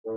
How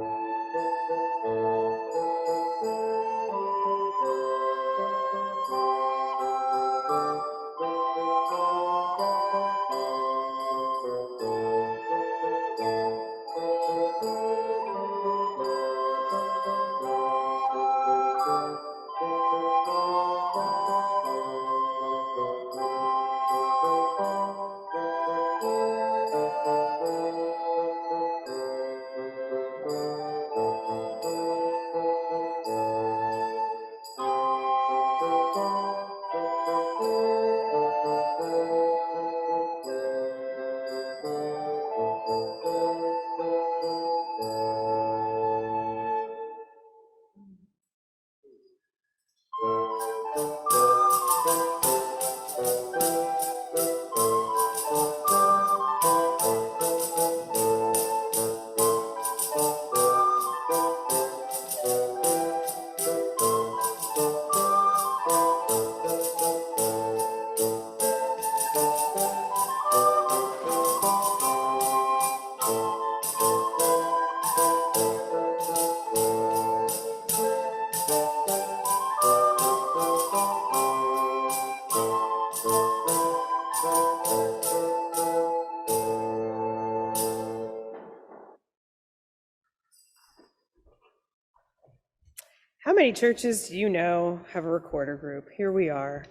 many churches do you know have a recorder group? Here we are.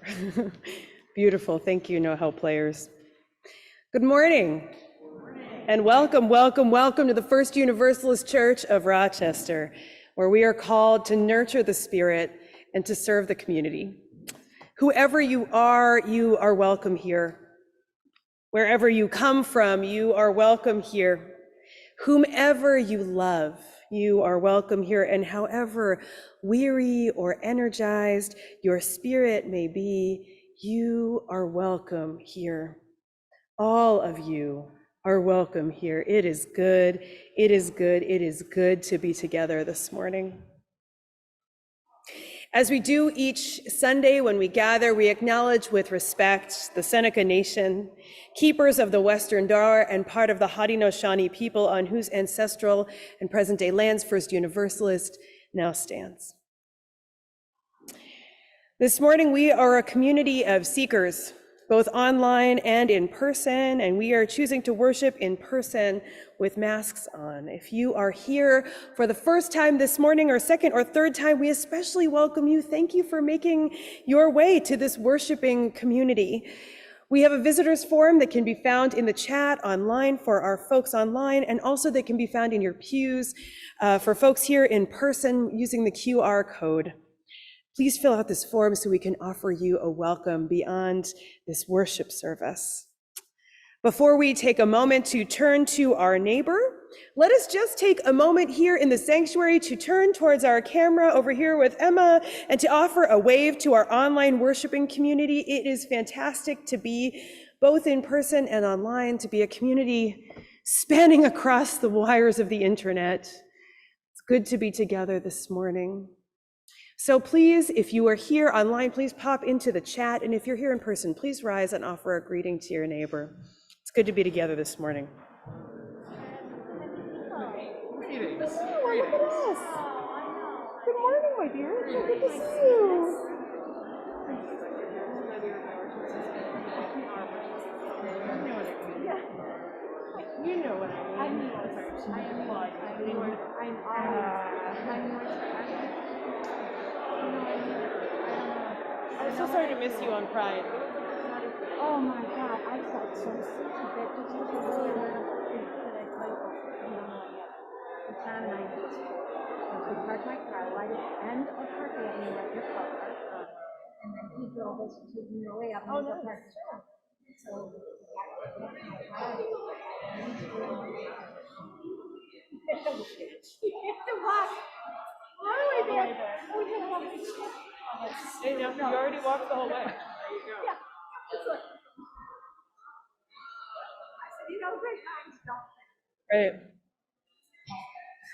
Beautiful. Thank you, No Help Players. Good morning. And welcome, welcome, welcome to the First Universalist Church of Rochester, where we are called to nurture the spirit and to serve the community. Whoever you are welcome here. Wherever you come from, you are welcome here. Whomever you love, you are welcome here. And however weary or energized your spirit may be, you are welcome here. All of you are welcome here. It is good, it is good, it is good to be together this morning. As we do each Sunday when we gather, we acknowledge with respect the Seneca Nation, keepers of the Western Dar and part of the Haudenosaunee people on whose ancestral and present-day lands First Universalist now stands. This morning, we are a community of seekers, both online and in person, and we are choosing to worship in person with masks on. If you are here for the first time this morning or second or third time, we especially welcome you. Thank you for making your way to this worshiping community. We have a visitors forum that can be found in the chat online for our folks online, and also that can be found in your pews for folks here in person using the QR code. Please fill out this form so we can offer you a welcome beyond this worship service. Before we take a moment to turn to our neighbor, let us just take a moment here in the sanctuary to turn towards our camera over here with Emma and to offer a wave to our online worshiping community. It is fantastic to be both in person and online, to be a community spanning across the wires of the internet. It's good to be together this morning. So please, if you are here online, please pop into the chat. And if you're here in person, please rise and offer a greeting to your neighbor. It's good to be together this morning. Greetings. Oh, look at us. Good morning, my dear. So good to see you. You know what I mean. I'm so sorry to miss you on Pride. Oh my God, I felt so sick of it. Just because I really wanted to think that I tell you, you don't know yet. The time and I just we parked my car right at the end of Park Avenue right your car, and then he drove us to the way up in the park. So You already walked the whole way. yeah, it's like, I said, you know, great times, don't. Right.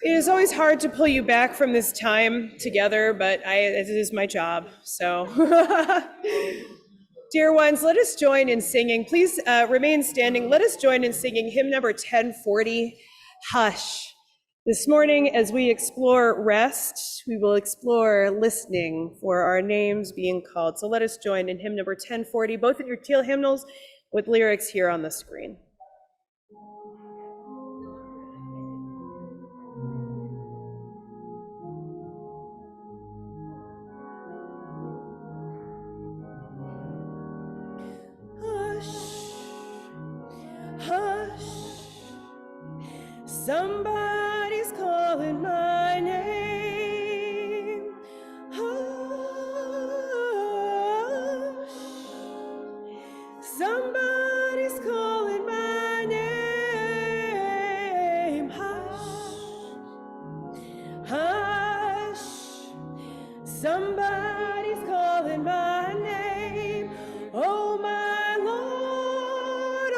It is always hard to pull you back from this time together, but it is my job, so. Dear ones, let us join in singing. Please remain standing. Let us join in singing hymn number 1040, Hush. This morning, as we explore rest, we will explore listening for our names being called. So let us join in hymn number 1040, both in your teal hymnals with lyrics here on the screen. Hush, hush, somebody's calling my name. Hush, somebody's calling my name. Hush, hush, somebody's calling my name. Oh my Lord,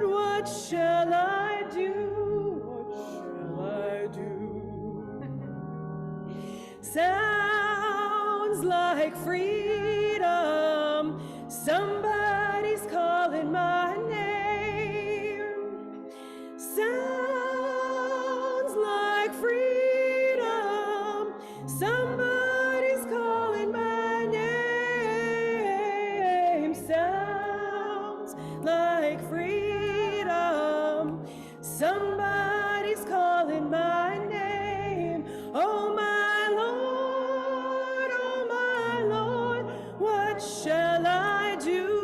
what shall I do? What shall I do? Sounds like freedom. Somebody's calling my name. Sounds like freedom. Somebody's calling my name. Sounds like freedom. Somebody's calling my name. Oh my Lord, what shall I do?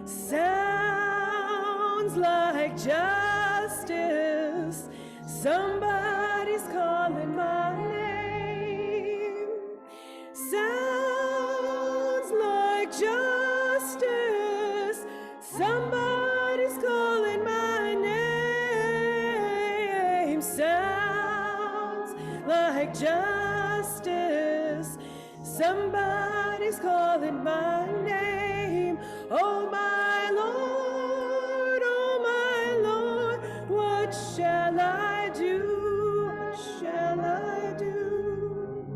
Sounds like justice. Somebody's calling my name. Sounds like justice. Somebody's calling my name. Sounds like justice. Somebody's calling my name. Oh my Lord, what shall I do? What shall I do?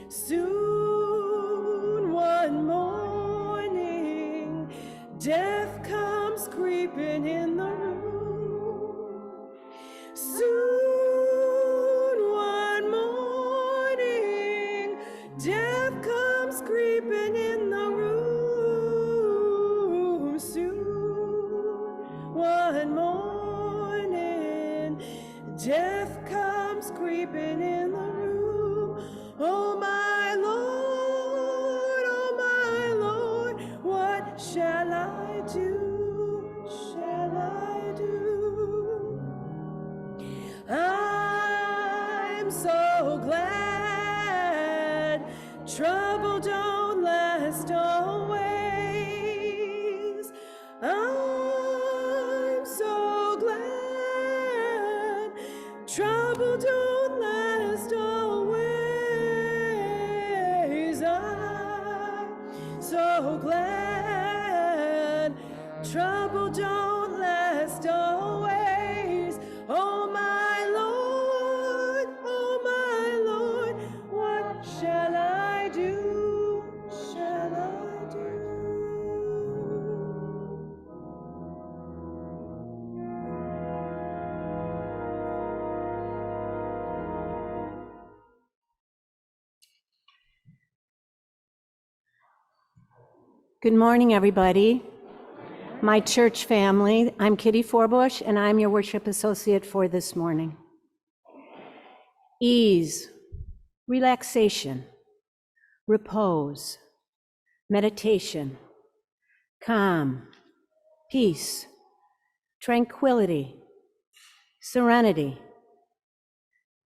Soon one morning, death comes creeping in the room. Soon one morning, death comes creeping in the room. Soon one morning, death comes creeping in the room. Oh my Lord, what shall I do? What shall I do? I'm so glad trouble don't last always. I'm so glad trouble don't last always. I'm so glad trouble don't last always. Oh my Lord, what shall I do? Shall I do? Good morning, everybody. My church family, I'm Kitty Forbush, and I'm your worship associate for this morning. Ease, relaxation, repose, meditation, calm, peace, tranquility, serenity.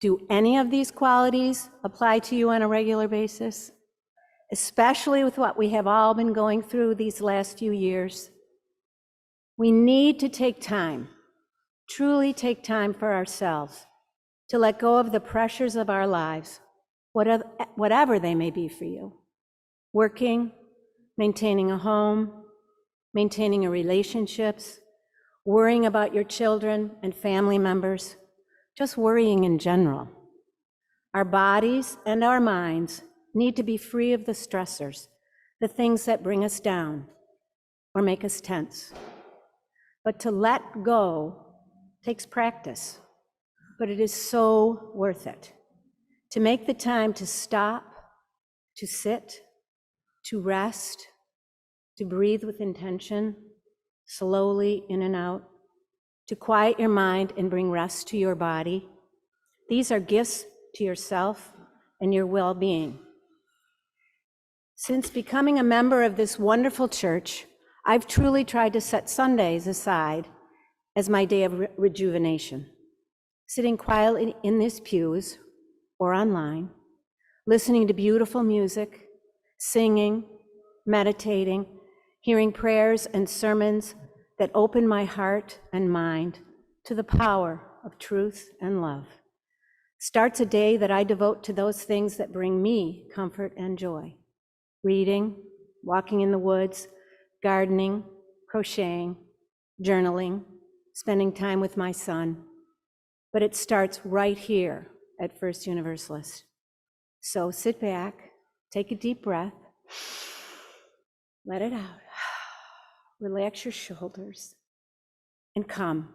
Do any of these qualities apply to you on a regular basis? Especially with what we have all been going through these last few years. We need to take time, truly take time for ourselves, to let go of the pressures of our lives, whatever they may be for you. Working, maintaining a home, maintaining your relationships, worrying about your children and family members, just worrying in general. Our bodies and our minds need to be free of the stressors, the things that bring us down or make us tense. But to let go takes practice, but it is so worth it. To make the time to stop, to sit, to rest, to breathe with intention, slowly in and out, to quiet your mind and bring rest to your body. These are gifts to yourself and your well-being. Since becoming a member of this wonderful church, I've truly tried to set Sundays aside as my day of rejuvenation. Sitting quietly in these pews or online, listening to beautiful music, singing, meditating, hearing prayers and sermons that open my heart and mind to the power of truth and love. Starts a day that I devote to those things that bring me comfort and joy. Reading, walking in the woods, gardening, crocheting, journaling, spending time with my son. But it starts right here at First Universalist. So sit back, take a deep breath, let it out. Relax your shoulders, and come,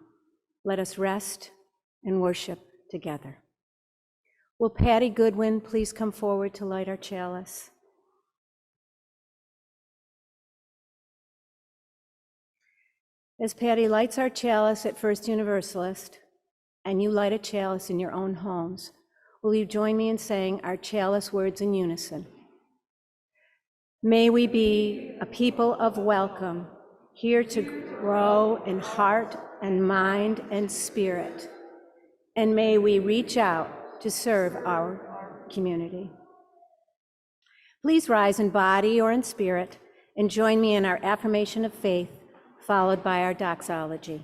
let us rest and worship together. Will Patty Goodwin please come forward to light our chalice? As Patty lights our chalice at First Universalist, and you light a chalice in your own homes, will you join me in saying our chalice words in unison? May we be a people of welcome, here to grow in heart and mind and spirit. And may we reach out to serve our community. Please rise in body or in spirit and join me in our affirmation of faith, followed by our doxology.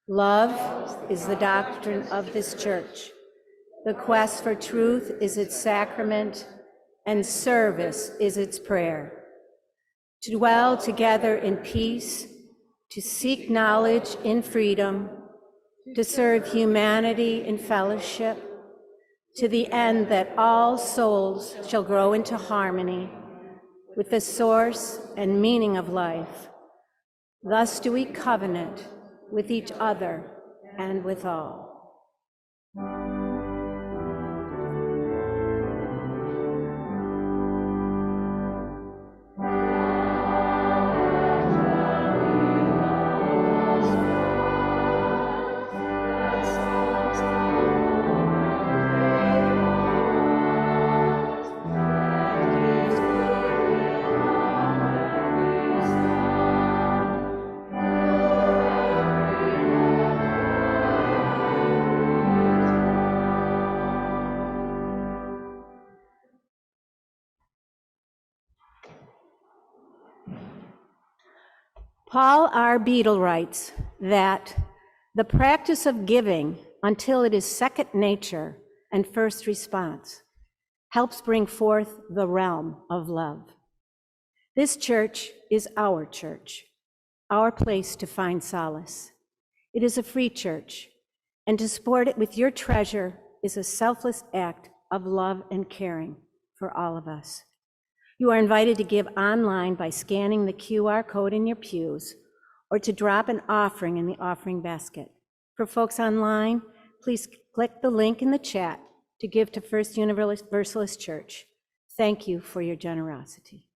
Love is the doctrine of this church. The quest for truth is its sacrament, and service is its prayer. To dwell together in peace, to seek knowledge in freedom, to serve humanity in fellowship, to the end that all souls shall grow into harmony with the source and meaning of life. Thus do we covenant with each other and with all. Paul R. Beadle writes that the practice of giving until it is second nature and first response helps bring forth the realm of love. This church is our church, our place to find solace. It is a free church, and to support it with your treasure is a selfless act of love and caring for all of us. You are invited to give online by scanning the QR code in your pews or to drop an offering in the offering basket. For folks online, please click the link in the chat to give to First Universalist Church. Thank you for your generosity.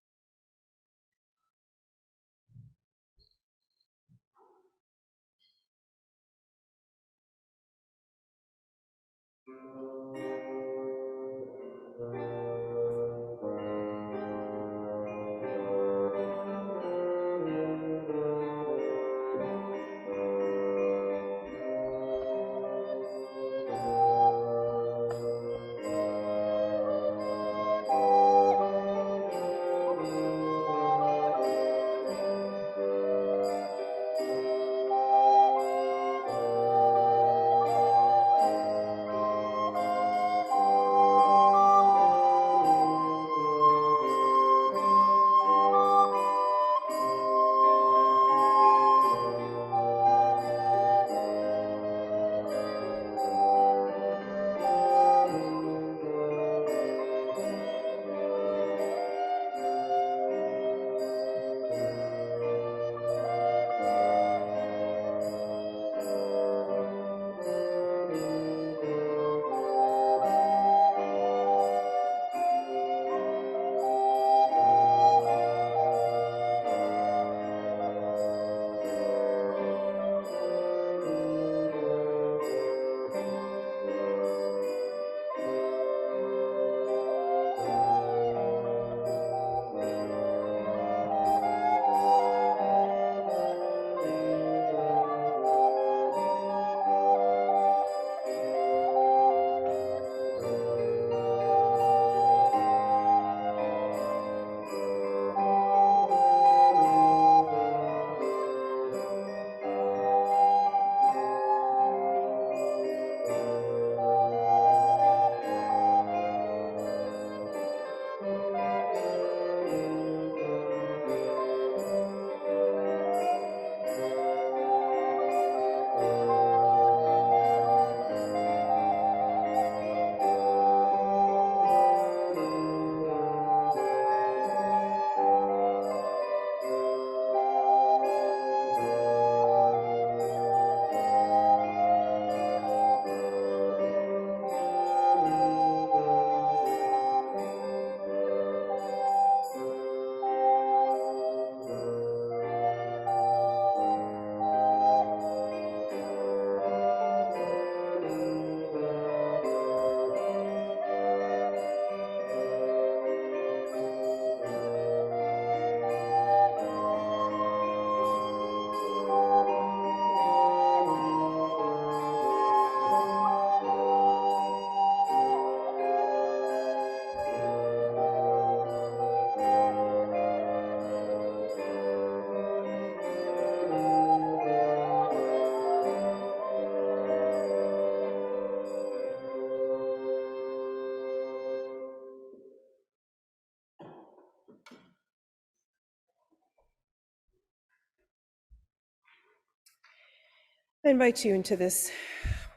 I invite you into this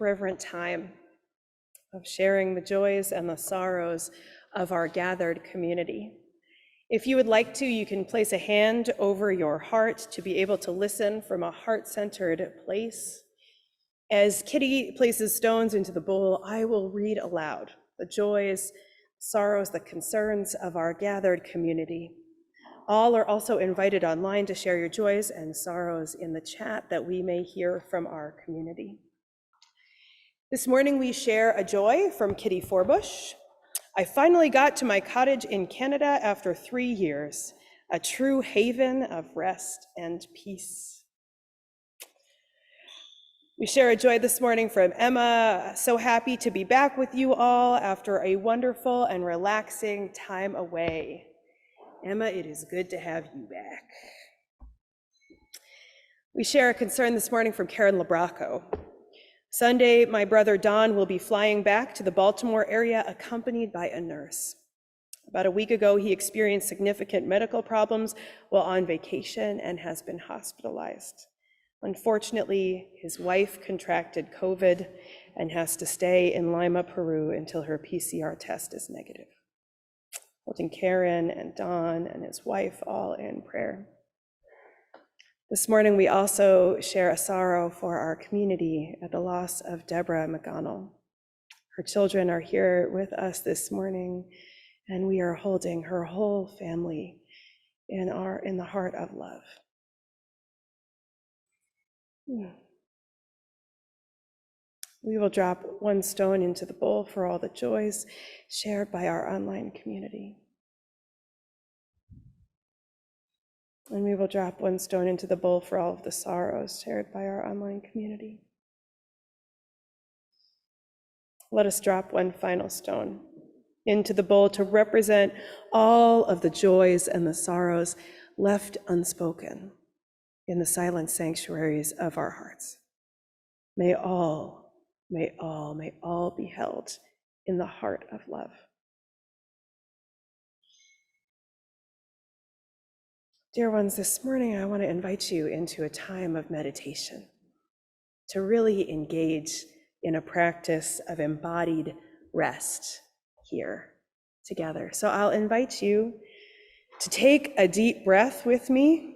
reverent time of sharing the joys and the sorrows of our gathered community. If you would like to, you can place a hand over your heart to be able to listen from a heart-centered place. As Kitty places stones into the bowl, I will read aloud the joys, sorrows, the concerns of our gathered community. All are also invited online to share your joys and sorrows in the chat that we may hear from our community. This morning we share a joy from Kitty Forbush. I finally got to my cottage in Canada after 3 years, a true haven of rest and peace. We share a joy this morning from Emma. So happy to be back with you all after a wonderful and relaxing time away. Emma, it is good to have you back. We share a concern this morning from Karen Labraco. Sunday, my brother Don will be flying back to the Baltimore area accompanied by a nurse. About a week ago, he experienced significant medical problems while on vacation and has been hospitalized. Unfortunately, his wife contracted COVID and has to stay in Lima, Peru until her PCR test is negative. Holding Karen and Don and his wife all in prayer. This morning, we also share a sorrow for our community at the loss of Deborah McConnell. Her children are here with us this morning, and we are holding her whole family in the heart of love. We will drop one stone into the bowl for all the joys shared by our online community. And we will drop one stone into the bowl for all of the sorrows shared by our online community. Let us drop one final stone into the bowl to represent all of the joys and the sorrows left unspoken in the silent sanctuaries of our hearts. May all be held in the heart of love. Dear ones, this morning I want to invite you into a time of meditation, to really engage in a practice of embodied rest here together. So I'll invite you to take a deep breath with me,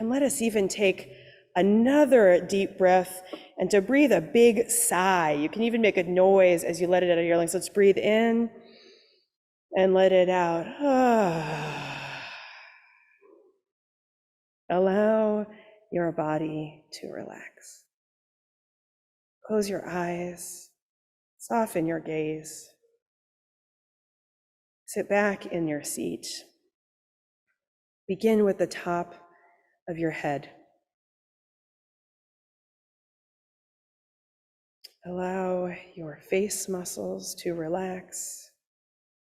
and let us even take another deep breath and to breathe a big sigh. You can even make a noise as you let it out of your lungs. Let's breathe in and let it out. Allow your body to relax. Close your eyes, soften your gaze. Sit back in your seat. Begin with the top of your head. Allow your face muscles to relax.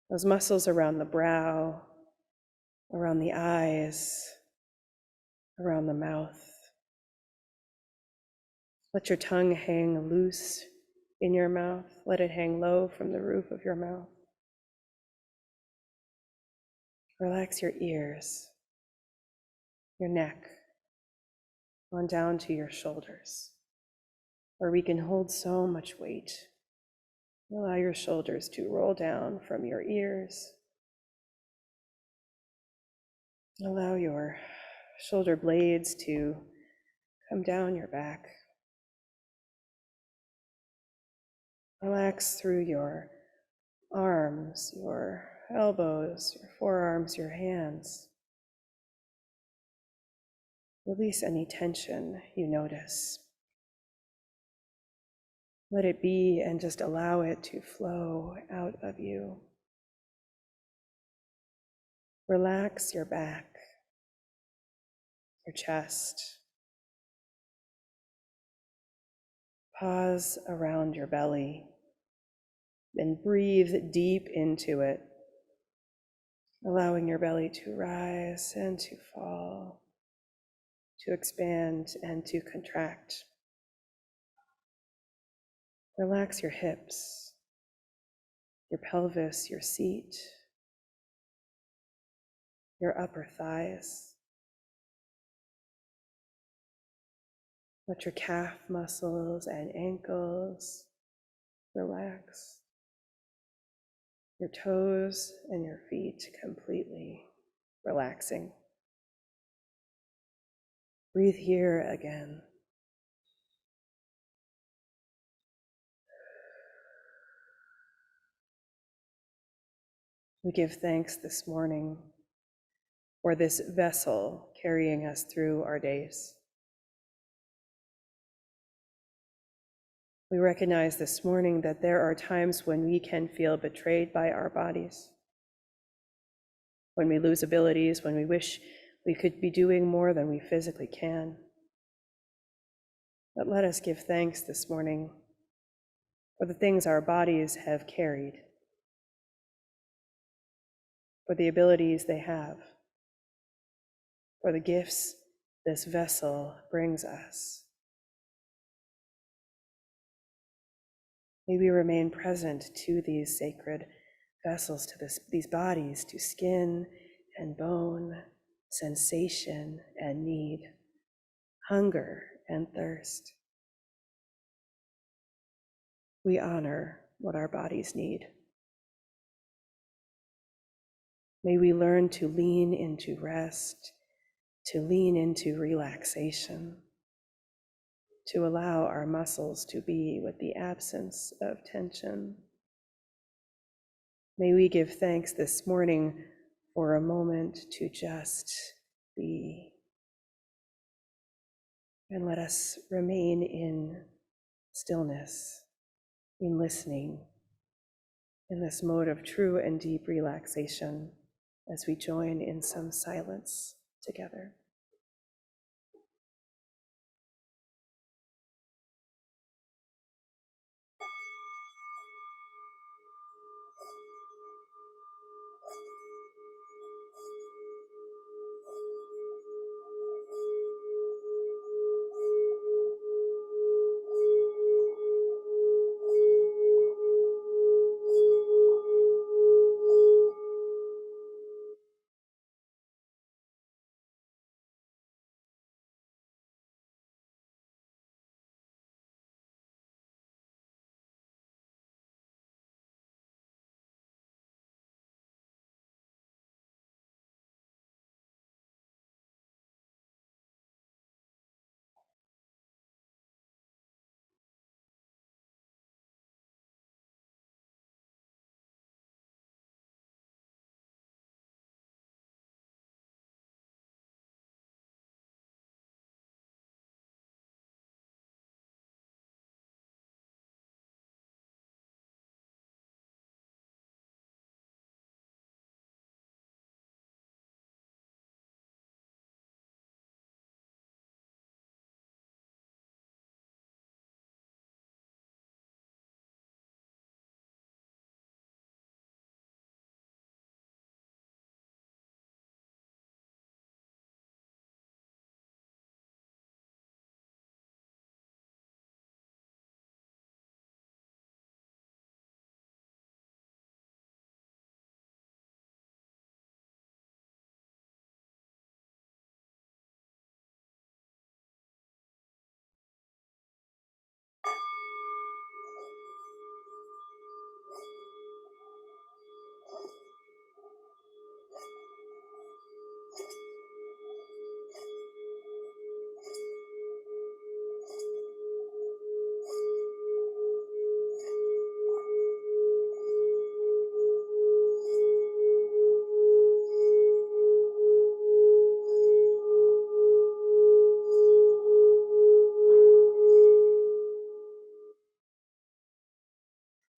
Those muscles around the brow, around the eyes, around the mouth. Let your tongue hang loose in your mouth. Let it hang low from the roof of your mouth. Relax your ears, your neck, on down to your shoulders, where we can hold so much weight. Allow your shoulders to roll down from your ears. Allow your shoulder blades to come down your back. Relax through your arms, your elbows, your forearms, your hands. Release any tension you notice. Let it be and just allow it to flow out of you. Relax your back, your chest. Pause around your belly, then breathe deep into it, allowing your belly to rise and to fall, to expand and to contract. Relax your hips, your pelvis, your seat, your upper thighs. Let your calf muscles and ankles relax. Your toes and your feet completely relaxing. Breathe here again. We give thanks this morning for this vessel carrying us through our days. We recognize this morning that there are times when we can feel betrayed by our bodies, when we lose abilities, when we wish we could be doing more than we physically can. But let us give thanks this morning for the things our bodies have carried, for the abilities they have, for the gifts this vessel brings us. May we remain present to these sacred vessels, to these bodies, to skin and bone, sensation and need, hunger and thirst. We honor what our bodies need. May we learn to lean into rest, to lean into relaxation, to allow our muscles to be with the absence of tension. May we give thanks this morning for a moment to just be. And let us remain in stillness, in listening, in this mode of true and deep relaxation as we join in some silence together.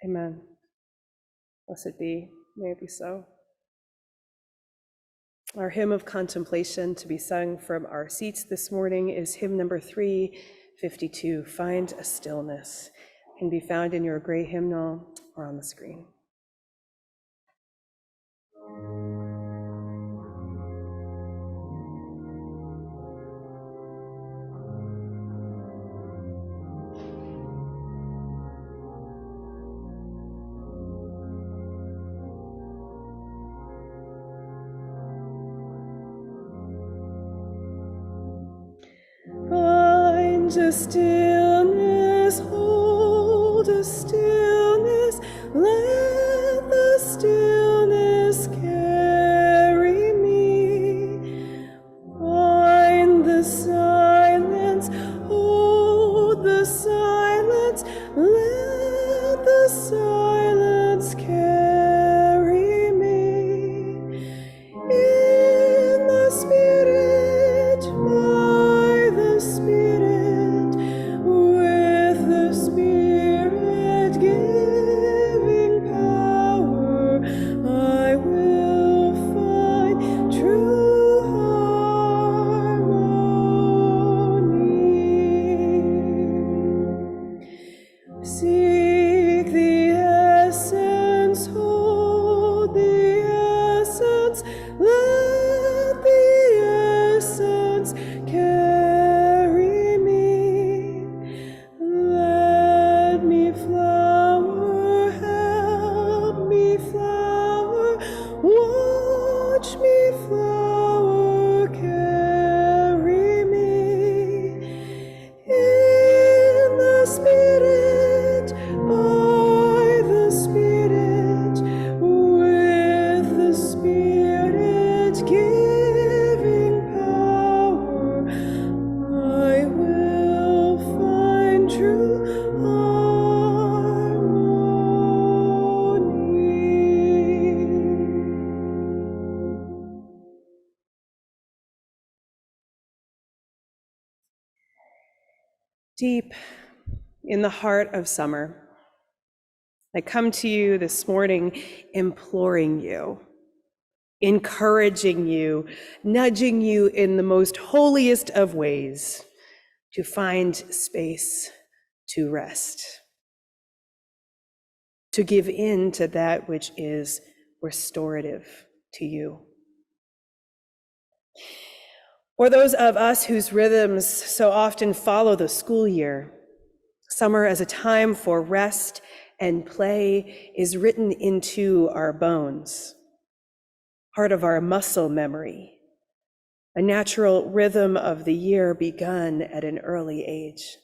Amen. Blessed be, may it be so. Our hymn of contemplation to be sung from our seats this morning is hymn number 352, Find a Stillness. It can be found in your gray hymnal or on the screen. Find a stillness, hold a stillness, let the stillness carry me. Find the silence, hold the silence, let the silence carry me. In the Spirit, by the Spirit, with the Spirit giving power, I will find true harmony. Seek the essence, hold the essence, let the essence carry me. Let me flower, help me flower, watch me flower, carry me. In the Spirit, by the Spirit, with the Spirit giving power, I will find true harmony. Deep in the heart of summer, I come to you this morning imploring you, encouraging you, nudging you in the most holiest of ways to find space to rest, to give in to that which is restorative to you. Or those of us whose rhythms so often follow the school year, summer as a time for rest and play is written into our bones, part of our muscle memory, a natural rhythm of the year begun at an early age.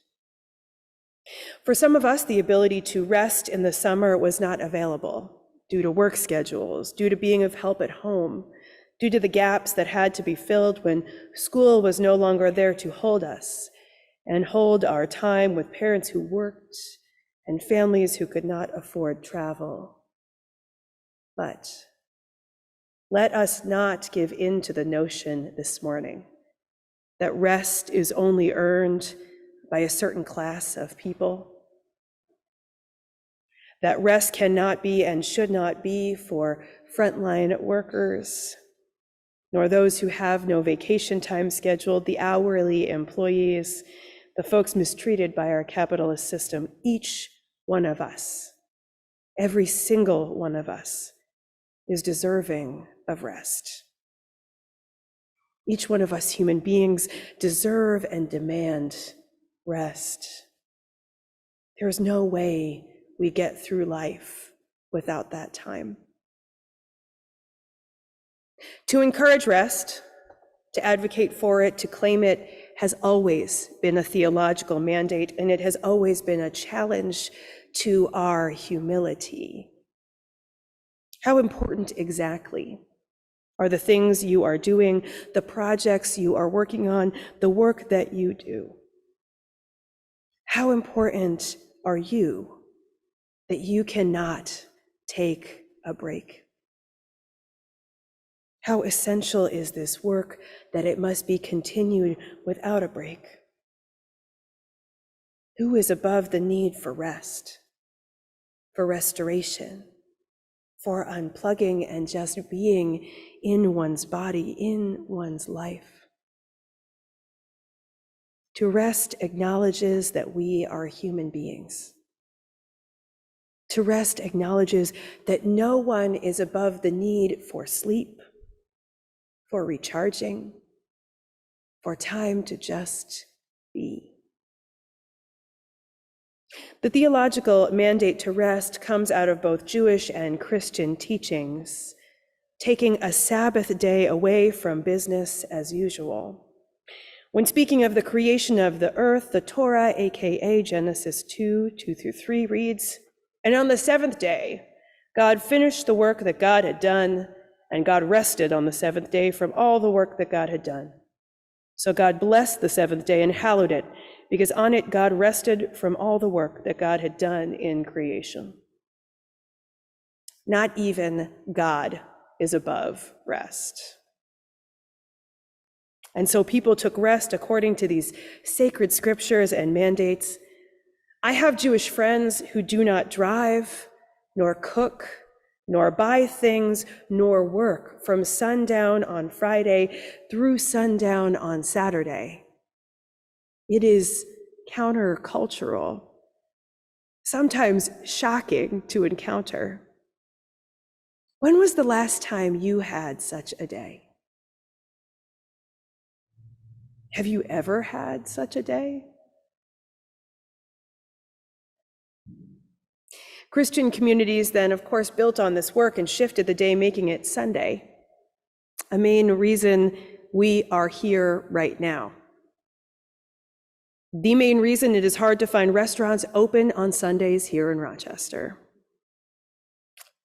For some of us, the ability to rest in the summer was not available due to work schedules, due to being of help at home, due to the gaps that had to be filled when school was no longer there to hold us and hold our time with parents who worked and families who could not afford travel. But let us not give in to the notion this morning that rest is only earned by a certain class of people, that rest cannot be and should not be for frontline workers, nor those who have no vacation time scheduled, the hourly employees, the folks mistreated by our capitalist system. Each one of us, every single one of us, is deserving of rest. Each one of us human beings deserve and demand rest. There is no way we get through life without that time. To encourage rest, to advocate for it, to claim it, has always been a theological mandate, and it has always been a challenge to our humility. How important exactly are the things you are doing, the projects you are working on, the work that you do? How important are you that you cannot take a break? How essential is this work that it must be continued without a break? Who is above the need for rest, for restoration, for unplugging and just being in one's body, in one's life? To rest acknowledges that we are human beings. To rest acknowledges that no one is above the need for sleep, for recharging, for time to just be. The theological mandate to rest comes out of both Jewish and Christian teachings, taking a Sabbath day away from business as usual. When speaking of the creation of the earth, the Torah, aka Genesis 2:2-3 reads, "And on the seventh day, God finished the work that God had done, and God rested on the seventh day from all the work that God had done. So God blessed the seventh day and hallowed it, because on it God rested from all the work that God had done in creation." Not even God is above rest. And so people took rest according to these sacred scriptures and mandates. I have Jewish friends who do not drive, nor cook, nor buy things, nor work from sundown on Friday through sundown on Saturday. It is countercultural, sometimes shocking to encounter. When was the last time you had such a day? Have you ever had such a day? Christian communities then, of course, built on this work and shifted the day, making it Sunday, a main reason we are here right now. The main reason it is hard to find restaurants open on Sundays here in Rochester.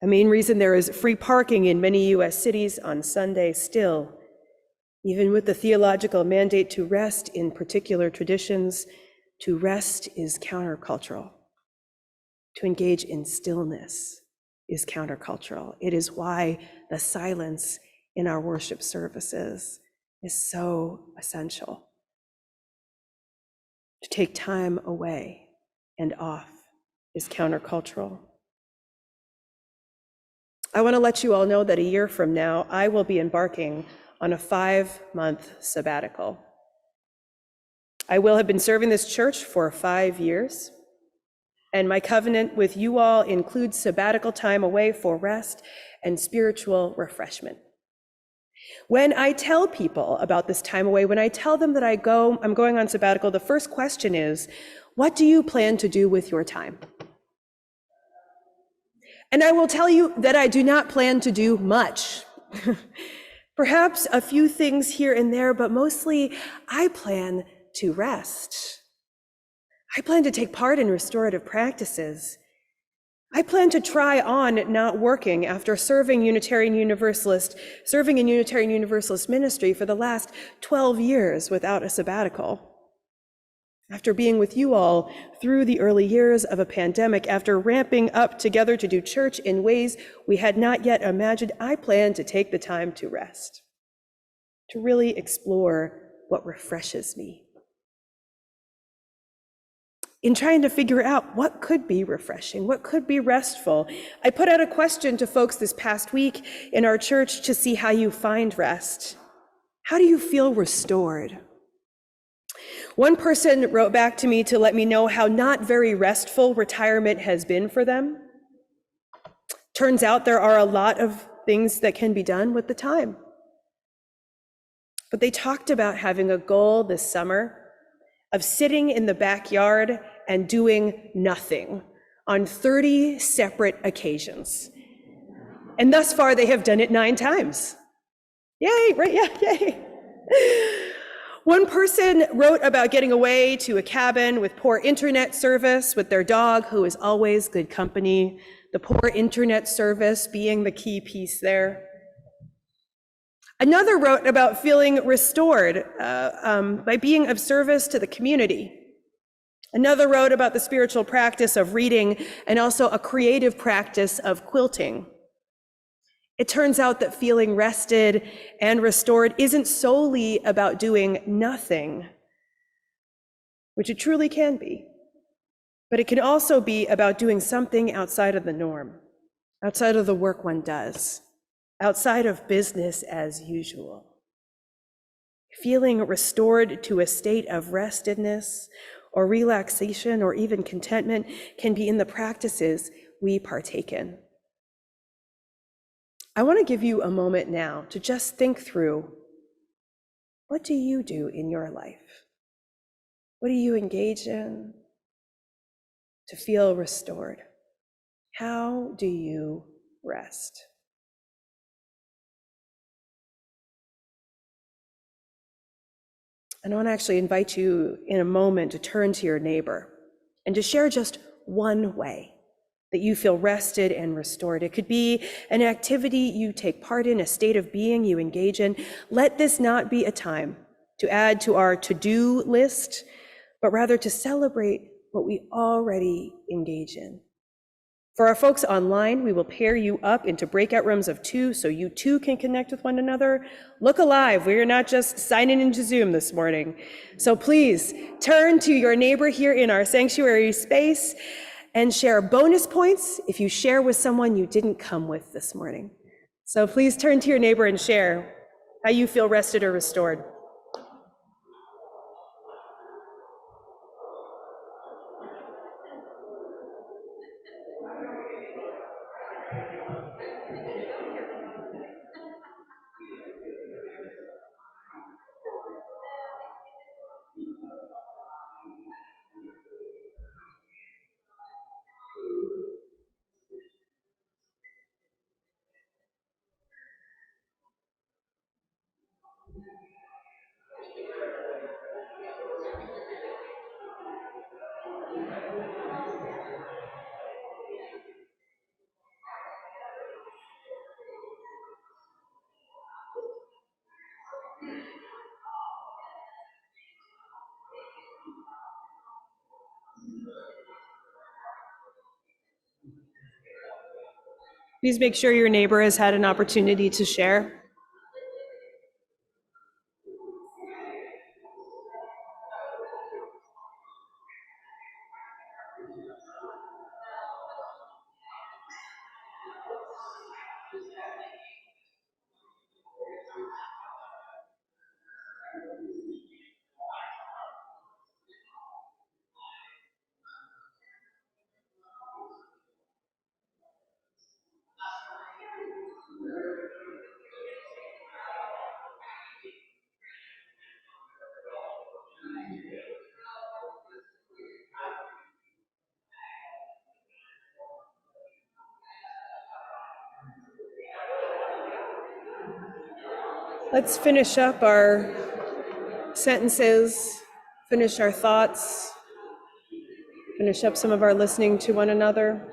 A main reason there is free parking in many US cities on Sunday still. Even with the theological mandate to rest in particular traditions, to rest is countercultural. To engage in stillness is countercultural. It is why the silence in our worship services is so essential. To take time away and off is countercultural. I want to let you all know that a year from now, I will be embarking on a 5-month sabbatical. I will have been serving this church for 5 years, and my covenant with you all includes sabbatical time away for rest and spiritual refreshment. When I tell people about this time away, when I tell them that I'm going on sabbatical, the first question is, what do you plan to do with your time? And I will tell you that I do not plan to do much. Perhaps a few things here and there, but mostly I plan to rest. I plan to take part in restorative practices. I plan to try on not working after serving in Unitarian Universalist ministry for the last 12 years without a sabbatical. After being with you all through the early years of a pandemic, after ramping up together to do church in ways we had not yet imagined, I plan to take the time to rest, to really explore what refreshes me. In trying to figure out what could be refreshing, what could be restful, I put out a question to folks this past week in our church to see how you find rest. How do you feel restored? One person wrote back to me to let me know how not very restful retirement has been for them. Turns out there are a lot of things that can be done with the time. But they talked about having a goal this summer of sitting in the backyard and doing nothing on 30 separate occasions. And thus far, they have done it 9 times. Yay, right, yeah, yay. One person wrote about getting away to a cabin with poor internet service with their dog, who is always good company, the poor internet service being the key piece there. Another wrote about feeling restored by being of service to the community. Another wrote about the spiritual practice of reading and also a creative practice of quilting. It turns out that feeling rested and restored isn't solely about doing nothing, which it truly can be, but it can also be about doing something outside of the norm, outside of the work one does, outside of business as usual. Feeling restored to a state of restedness or relaxation or even contentment can be in the practices we partake in. I want to give you a moment now to just think through, what do you do in your life? What do you engage in to feel restored? How do you rest? And I want to actually invite you in a moment to turn to your neighbor and to share just one way that you feel rested and restored. It could be an activity you take part in, a state of being you engage in. Let this not be a time to add to our to-do list, but rather to celebrate what we already engage in. For our folks online, we will pair you up into breakout rooms of 2 so you too can connect with one another. Look alive, we are not just signing into Zoom this morning. So please turn to your neighbor here in our sanctuary space and share bonus points if you share with someone you didn't come with this morning. So please turn to your neighbor and share how you feel rested or restored. Please make sure your neighbor has had an opportunity to share. Let's finish up our sentences, finish our thoughts, finish up some of our listening to one another.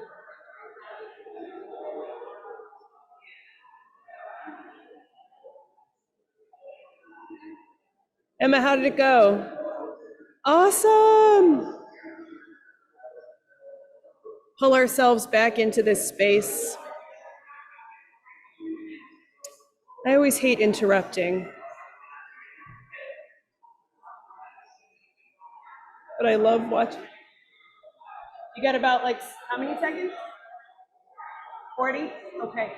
Emma, how did it go? Awesome! Pull ourselves back into this space. I always hate interrupting, but I love watching. You got about how many seconds? 40? Okay.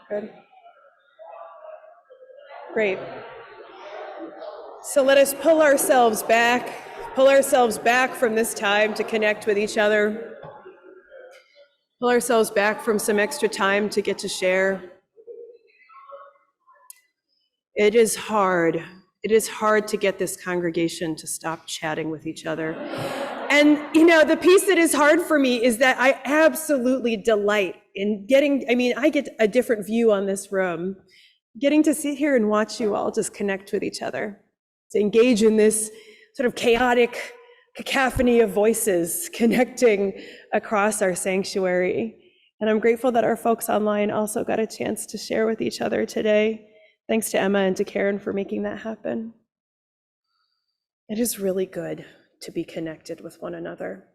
Good. Great. So let us pull ourselves back from this time to connect with each other. Pull ourselves back from some extra time to get to share. It is hard. It is hard to get this congregation to stop chatting with each other. And the piece that is hard for me is that I absolutely delight in I get a different view on this room, getting to sit here and watch you all just connect with each other, to engage in this sort of chaotic cacophony of voices connecting across our sanctuary. And I'm grateful that our folks online also got a chance to share with each other today. Thanks to Emma and to Karen for making that happen. It is really good to be connected with one another.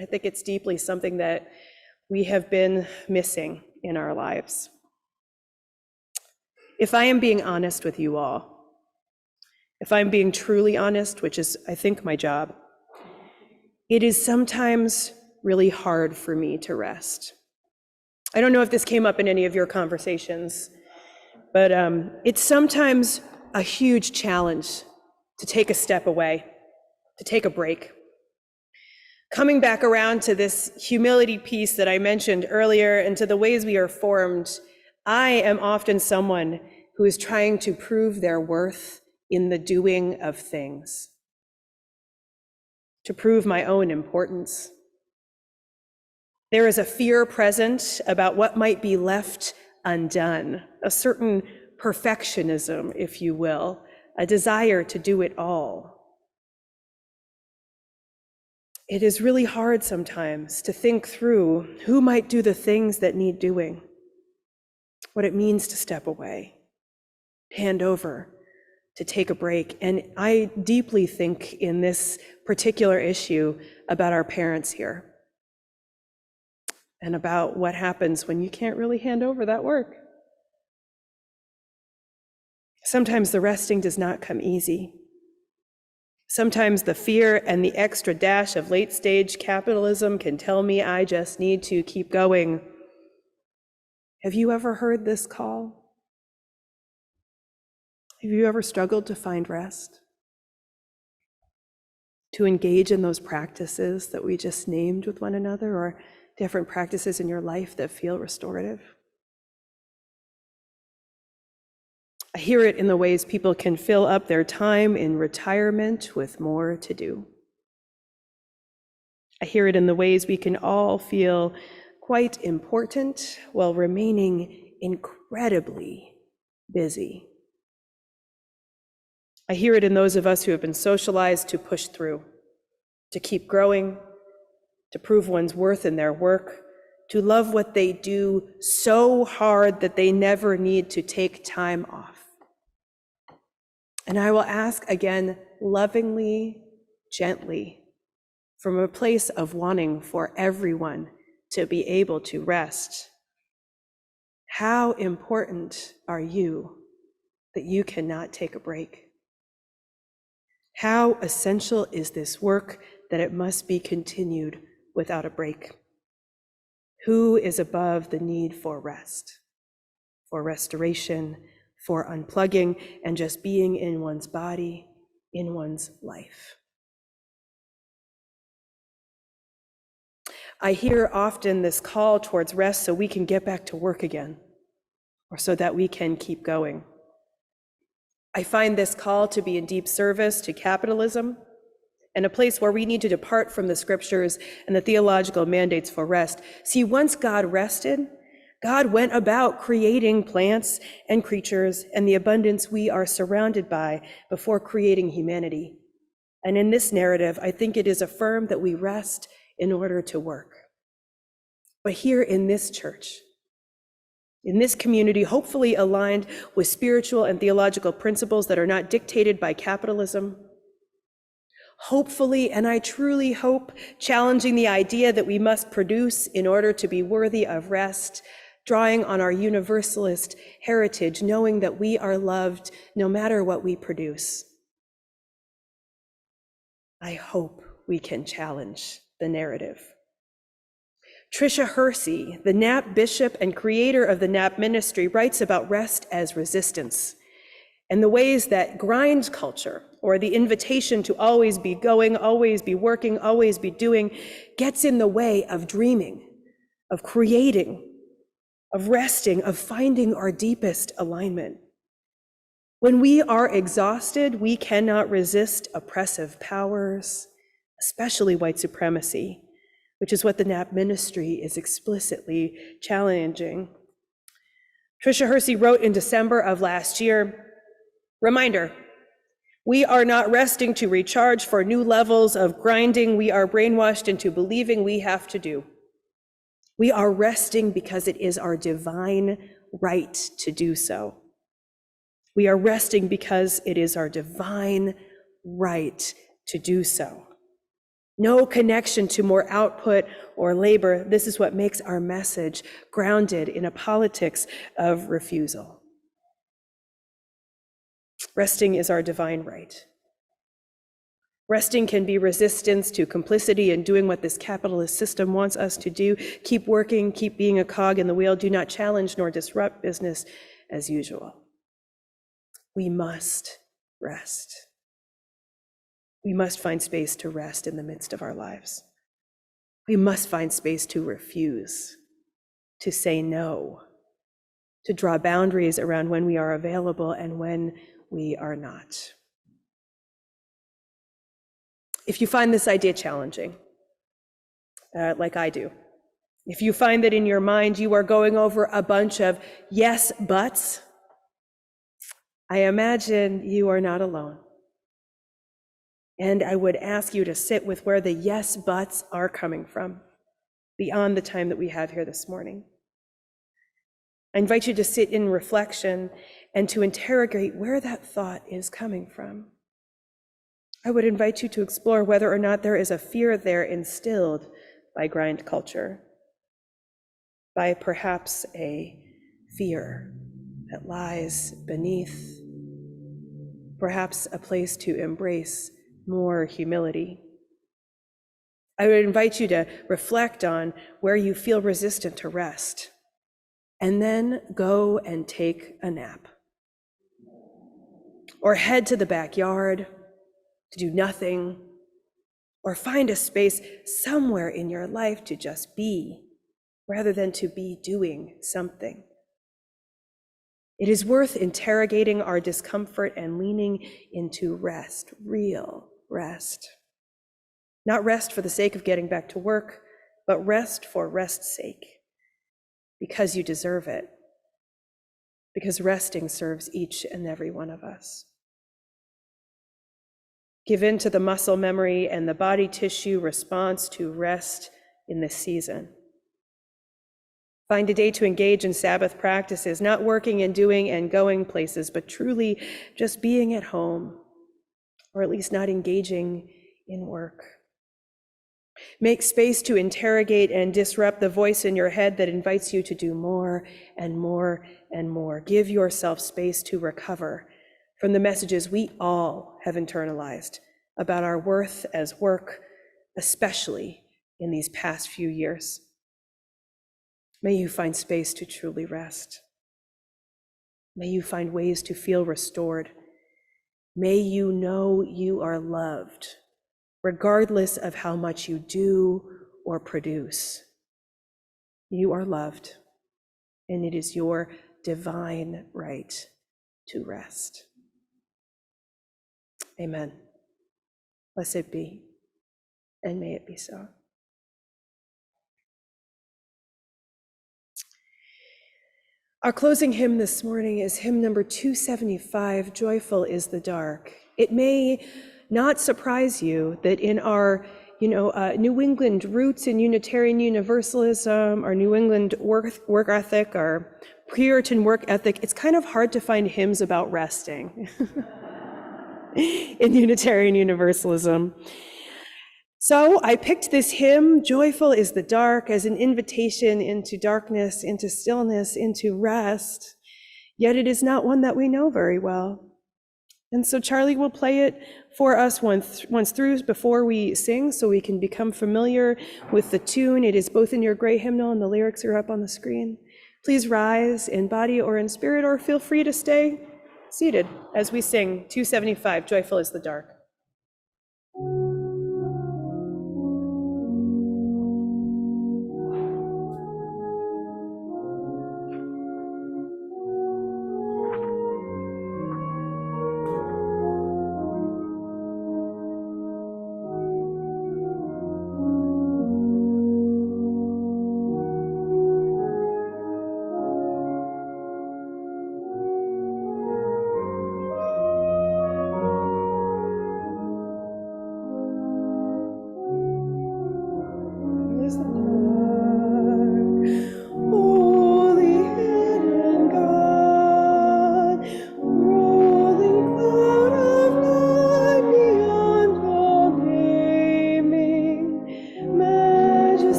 I think it's deeply something that we have been missing in our lives. If I am being honest with you all, if I'm being truly honest, which is, I think, my job, it is sometimes really hard for me to rest. I don't know if this came up in any of your conversations, but it's sometimes a huge challenge to take a step away, to take a break. Coming back around to this humility piece that I mentioned earlier and to the ways we are formed, I am often someone who is trying to prove their worth in the doing of things, to prove my own importance. There is a fear present about what might be left undone, a certain perfectionism, if you will, a desire to do it all. It is really hard sometimes to think through who might do the things that need doing, what it means to step away, hand over, to take a break. And I deeply think in this particular issue about our parents here and about what happens when you can't really hand over that work. Sometimes the resting does not come easy. Sometimes the fear and the extra dash of late-stage capitalism can tell me I just need to keep going. Have you ever heard this call? Have you ever struggled to find rest? To engage in those practices that we just named with one another, or different practices in your life that feel restorative? I hear it in the ways people can fill up their time in retirement with more to do. I hear it in the ways we can all feel quite important while remaining incredibly busy. I hear it in those of us who have been socialized to push through, to keep growing, to prove one's worth in their work, to love what they do so hard that they never need to take time off. And I will ask again, lovingly, gently, from a place of wanting for everyone to be able to rest. How important are you that you cannot take a break? How essential is this work that it must be continued without a break? Who is above the need for rest, for restoration, for unplugging, and just being in one's body, in one's life? I hear often this call towards rest so we can get back to work again, or so that we can keep going. I find this call to be in deep service to capitalism and a place where we need to depart from the scriptures and the theological mandates for rest. See, once God rested, God went about creating plants and creatures and the abundance we are surrounded by before creating humanity. And in this narrative, I think it is affirmed that we rest in order to work. But here in this church, in this community, hopefully aligned with spiritual and theological principles that are not dictated by capitalism, hopefully, and I truly hope, challenging the idea that we must produce in order to be worthy of rest, drawing on our Universalist heritage, knowing that we are loved no matter what we produce. I hope we can challenge the narrative. Tricia Hersey, the Nap Bishop and creator of the Nap Ministry, writes about rest as resistance and the ways that grind culture, or the invitation to always be going, always be working, always be doing, gets in the way of dreaming, of creating, of resting, of finding our deepest alignment. When we are exhausted, we cannot resist oppressive powers, especially white supremacy, which is what the Nap Ministry is explicitly challenging. Tricia Hersey wrote in December of last year, reminder, we are not resting to recharge for new levels of grinding we are brainwashed into believing we have to do. We are resting because it is our divine right to do so. We are resting because it is our divine right to do so. No connection to more output or labor. This is what makes our message grounded in a politics of refusal. Resting is our divine right. Resting can be resistance to complicity in doing what this capitalist system wants us to do. Keep working, keep being a cog in the wheel. Do not challenge nor disrupt business as usual. We must rest. We must find space to rest in the midst of our lives. We must find space to refuse, to say no, to draw boundaries around when we are available and when we are not. If you find this idea challenging, like I do, if you find that in your mind you are going over a bunch of yes buts, I imagine you are not alone. And I would ask you to sit with where the yes buts are coming from beyond the time that we have here this morning. I invite you to sit in reflection and to interrogate where that thought is coming from. I would invite you to explore whether or not there is a fear there instilled by grind culture, by perhaps a fear that lies beneath, perhaps a place to embrace more humility. I would invite you to reflect on where you feel resistant to rest, and then go and take a nap. Or head to the backyard to do nothing, or find a space somewhere in your life to just be, rather than to be doing something. It is worth interrogating our discomfort and leaning into rest, real rest. Not rest for the sake of getting back to work, but rest for rest's sake, because you deserve it, because resting serves each and every one of us. Give in to the muscle memory and the body tissue response to rest in this season. Find a day to engage in Sabbath practices, not working and doing and going places, but truly just being at home, or at least not engaging in work. Make space to interrogate and disrupt the voice in your head that invites you to do more and more and more. Give yourself space to recover from the messages we all have internalized about our worth as work, especially in these past few years. May you find space to truly rest. May you find ways to feel restored. May you know you are loved, regardless of how much you do or produce. You are loved, and it is your divine right to rest. Amen. Blessed be, and may it be so. Our closing hymn this morning is hymn number 275, Joyful is the Dark. It may not surprise you that in our New England roots in Unitarian Universalism, our New England work ethic, our Puritan work ethic, it's kind of hard to find hymns about resting in Unitarian Universalism. So I picked this hymn, Joyful is the Dark, as an invitation into darkness, into stillness, into rest, yet it is not one that we know very well. And so Charlie will play it for us once through before we sing, so we can become familiar with the tune. It is both in your gray hymnal and the lyrics are up on the screen. Please rise in body or in spirit, or feel free to stay seated as we sing 275, Joyful is the Dark.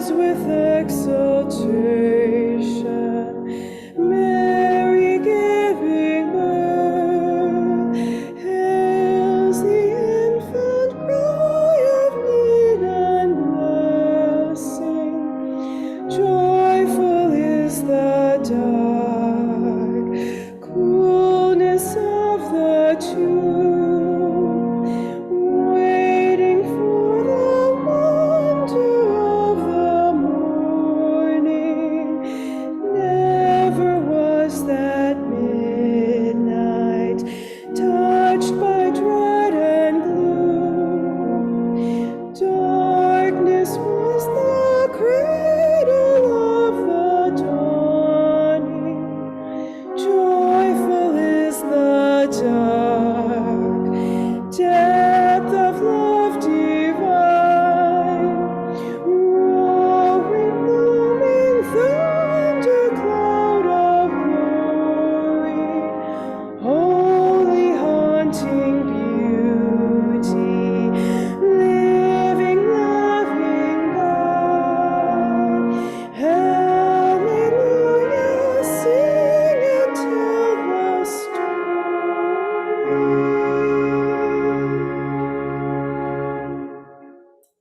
fills with exultation, Mary giving birth, hails the infant cry of need and blessing. Joyful is the dark coolness of the tomb, waiting for the wonder of the morning. Never was that midnight touched by dread and gloom. Darkness was the cradle of the dawning. Joyful is the dark depth of love divine, roaring, looming thunder cloud of glory, holy haunting beauty, living, loving God. Hallelujah, sing and tell the story.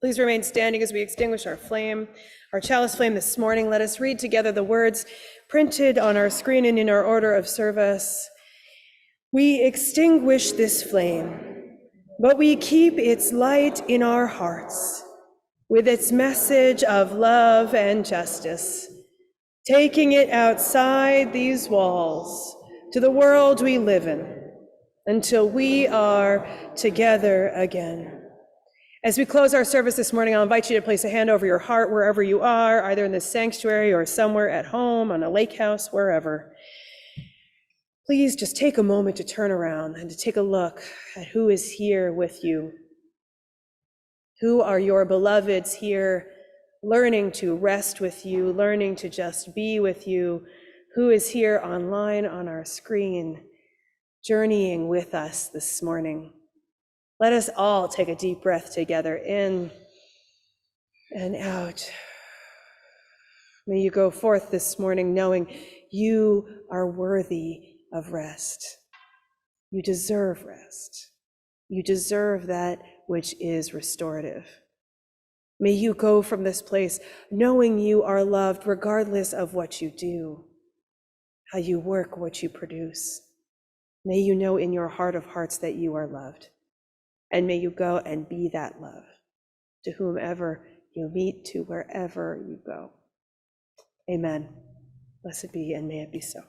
Please remain standing as we extinguish our flame, our chalice flame this morning. Let us read together the words printed on our screen and in our order of service. We extinguish this flame, but we keep its light in our hearts with its message of love and justice, taking it outside these walls to the world we live in until we are together again. As we close our service this morning, I'll invite you to place a hand over your heart wherever you are, either in this sanctuary or somewhere at home, on a lake house, wherever. Please just take a moment to turn around and to take a look at who is here with you. Who are your beloveds here, learning to rest with you, learning to just be with you? Who is here online on our screen, journeying with us this morning? Let us all take a deep breath together, in and out. May you go forth this morning knowing you are worthy of rest. You deserve rest. You deserve that which is restorative. May you go from this place knowing you are loved regardless of what you do, how you work, what you produce. May you know in your heart of hearts that you are loved. And may you go and be that love to whomever you meet, to wherever you go. Amen. Blessed be, and may it be so.